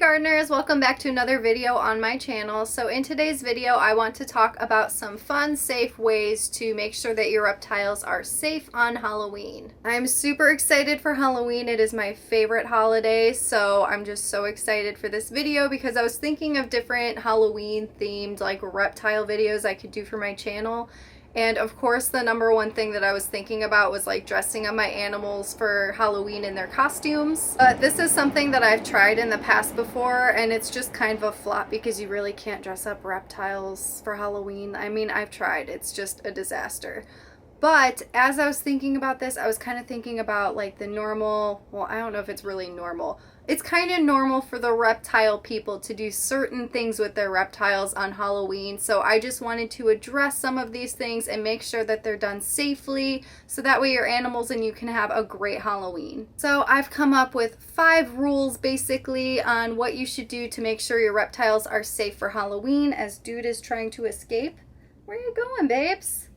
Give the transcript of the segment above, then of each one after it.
gardeners, welcome back to another video on my channel. So in today's video I want to talk about some fun, safe ways to make sure that your reptiles are safe on Halloween. I'm super excited for Halloween. It is my favorite holiday, so I'm just so excited for this video because I was thinking of different Halloween themed like reptile videos I could do for my channel. And of course the number one thing that I was thinking about was like dressing up my animals for Halloween in their costumes. But this is something that I've tried in the past before and it's just kind of a flop because you really can't dress up reptiles for Halloween. I mean, I've tried, it's just a disaster. But as I was thinking about this, I was kind of thinking about like the normal, well, I don't know if it's really normal. It's kind of normal for the reptile people to do certain things with their reptiles on Halloween. So I just wanted to address some of these things and make sure that they're done safely so that way your animals and you can have a great Halloween. So I've come up with 5 rules basically on what you should do to make sure your reptiles are safe for Halloween as Dude is trying to escape. Where are you going, babes?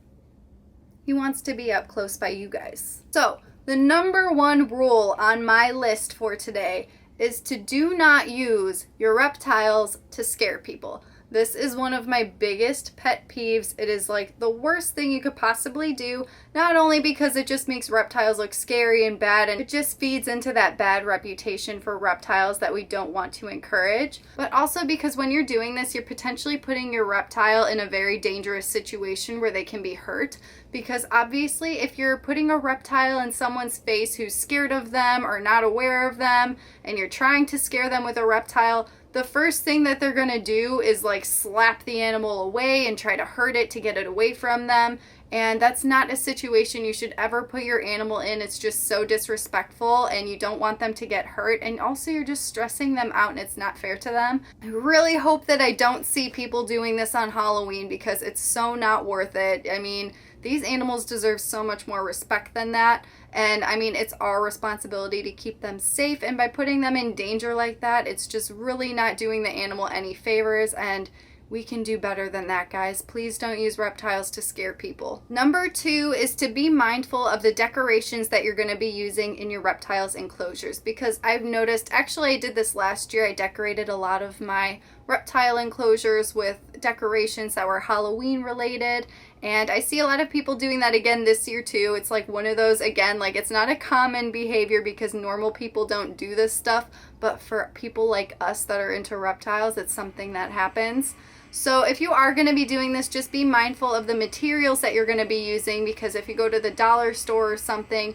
He wants to be up close by you guys. So the number 1 rule on my list for today is to do not use your reptiles to scare people. This is one of my biggest pet peeves. It is like the worst thing you could possibly do, not only because it just makes reptiles look scary and bad and it just feeds into that bad reputation for reptiles that we don't want to encourage, but also because when you're doing this, you're potentially putting your reptile in a very dangerous situation where they can be hurt. Because obviously if you're putting a reptile in someone's face who's scared of them or not aware of them and you're trying to scare them with a reptile, the first thing that they're going to do is like slap the animal away and try to hurt it to get it away from them. And that's not a situation you should ever put your animal in. It's just so disrespectful and you don't want them to get hurt. And also you're just stressing them out and it's not fair to them. I really hope that I don't see people doing this on Halloween because it's so not worth it. I mean, these animals deserve so much more respect than that. And I mean, it's our responsibility to keep them safe. And by putting them in danger like that, it's just really not doing the animal any favors. And we can do better than that, guys. Please don't use reptiles to scare people. Number 2 is to be mindful of the decorations that you're going to be using in your reptiles enclosures. Because I've noticed, actually I did this last year, I decorated a lot of my reptile enclosures with decorations that were Halloween related. And I see a lot of people doing that again this year too. It's like one of those, again, like it's not a common behavior because normal people don't do this stuff. But for people like us that are into reptiles, it's something that happens. So if you are going to be doing this, just be mindful of the materials that you're going to be using, because if you go to the dollar store or something,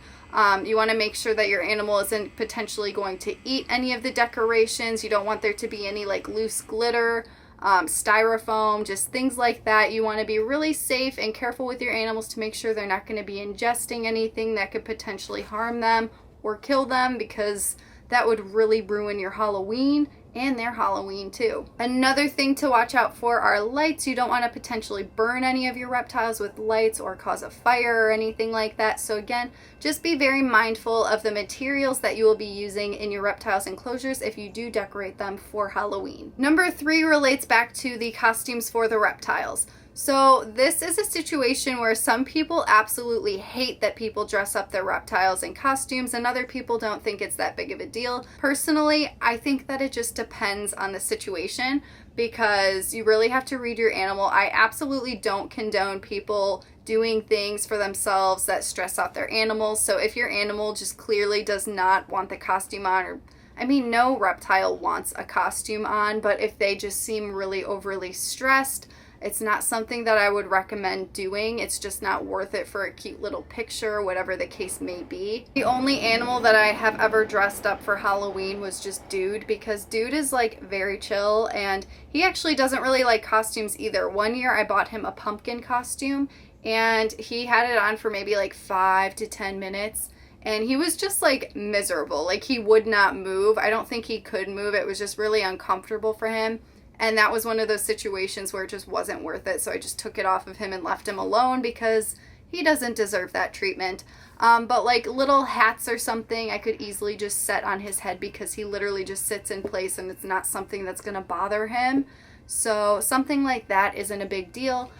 you want to make sure that your animal isn't potentially going to eat any of the decorations. You don't want there to be any like loose glitter, styrofoam, just things like that. You want to be really safe and careful with your animals to make sure they're not going to be ingesting anything that could potentially harm them or kill them, because that would really ruin your Halloween and their Halloween too. Another thing to watch out for are lights. You don't want to potentially burn any of your reptiles with lights or cause a fire or anything like that. So again, just be very mindful of the materials that you will be using in your reptiles enclosures if you do decorate them for Halloween. Number 3 relates back to the costumes for the reptiles. So this is a situation where some people absolutely hate that people dress up their reptiles in costumes and other people don't think it's that big of a deal. Personally, I think that it just depends on the situation because you really have to read your animal. I absolutely don't condone people doing things for themselves that stress out their animals. So if your animal just clearly does not want the costume on, or I mean, no reptile wants a costume on, but if they just seem really overly stressed, it's not something that I would recommend doing. It's just not worth it for a cute little picture, whatever the case may be. The only animal that I have ever dressed up for Halloween was just Dude, because Dude is like very chill and he actually doesn't really like costumes either. One year I bought him a pumpkin costume and he had it on for maybe like 5 to 10 minutes. And he was just like miserable. Like he would not move. I don't think he could move. It was just really uncomfortable for him. And that was one of those situations where it just wasn't worth it. So I just took it off of him and left him alone because he doesn't deserve that treatment. But like little hats or something, I could easily just set on his head because he literally just sits in place and it's not something that's going to bother him. So something like that isn't a big deal.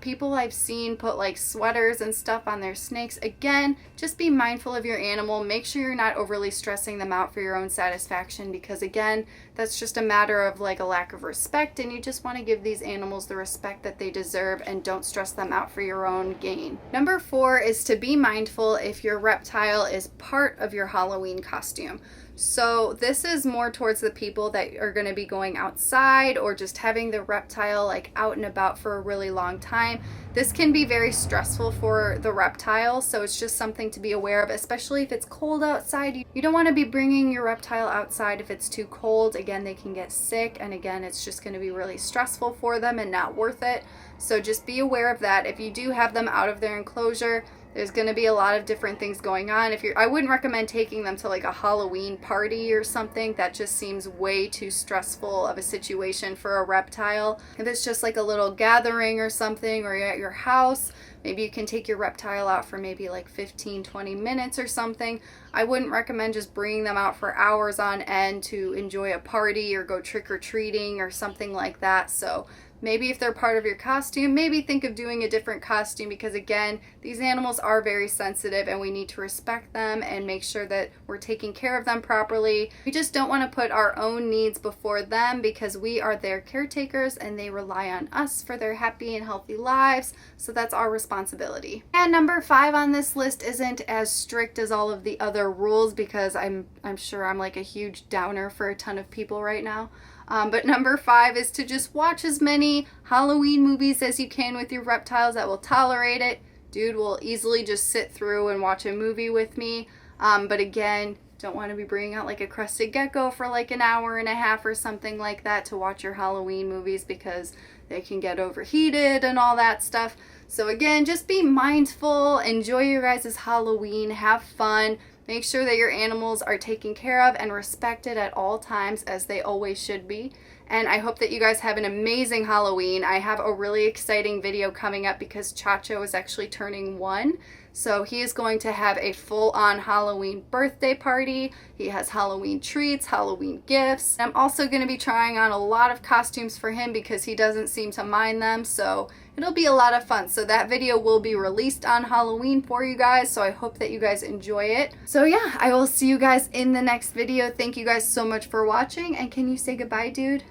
People I've seen put like sweaters and stuff on their snakes. Again, just be mindful of your animal. Make sure you're not overly stressing them out for your own satisfaction, because again, that's just a matter of like a lack of respect, and you just want to give these animals the respect that they deserve and don't stress them out for your own gain. Number 4 is to be mindful if your reptile is part of your Halloween costume. So this is more towards the people that are going to be going outside or just having the reptile like out and about for a really long time. This can be very stressful for the reptile, so it's just something to be aware of, especially if it's cold outside. You don't want to be bringing your reptile outside if it's too cold. Again, they can get sick, and again, it's just going to be really stressful for them and not worth it. So just be aware of that. If you do have them out of their enclosure, there's going to be a lot of different things going on. I wouldn't recommend taking them to like a Halloween party or something. That just seems way too stressful of a situation for a reptile. If it's just like a little gathering or something, or you're at your house, maybe you can take your reptile out for maybe like 15-20 minutes or something. I wouldn't recommend just bringing them out for hours on end to enjoy a party or go trick-or-treating or something like that. So maybe if they're part of your costume, maybe think of doing a different costume, because again, these animals are very sensitive and we need to respect them and make sure that we're taking care of them properly. We just don't want to put our own needs before them, because we are their caretakers and they rely on us for their happy and healthy lives. So that's our responsibility. And number 5 on this list isn't as strict as all of the other rules, because I'm sure I'm like a huge downer for a ton of people right now. But number 5 is to just watch as many Halloween movies as you can with your reptiles that will tolerate it. Dude will easily just sit through and watch a movie with me. But again, don't want to be bringing out like a crested gecko for like an hour and a half or something like that to watch your Halloween movies, because they can get overheated and all that stuff. So again, just be mindful, enjoy your guys' Halloween, have fun. Make sure that your animals are taken care of and respected at all times, as they always should be. And I hope that you guys have an amazing Halloween. I have a really exciting video coming up because Chacho is actually turning 1. So he is going to have a full-on Halloween birthday party. He has Halloween treats, Halloween gifts. I'm also going to be trying on a lot of costumes for him because he doesn't seem to mind them. So it'll be a lot of fun. So that video will be released on Halloween for you guys. So I hope that you guys enjoy it. So yeah, I will see you guys in the next video. Thank you guys so much for watching. And can you say goodbye, dude?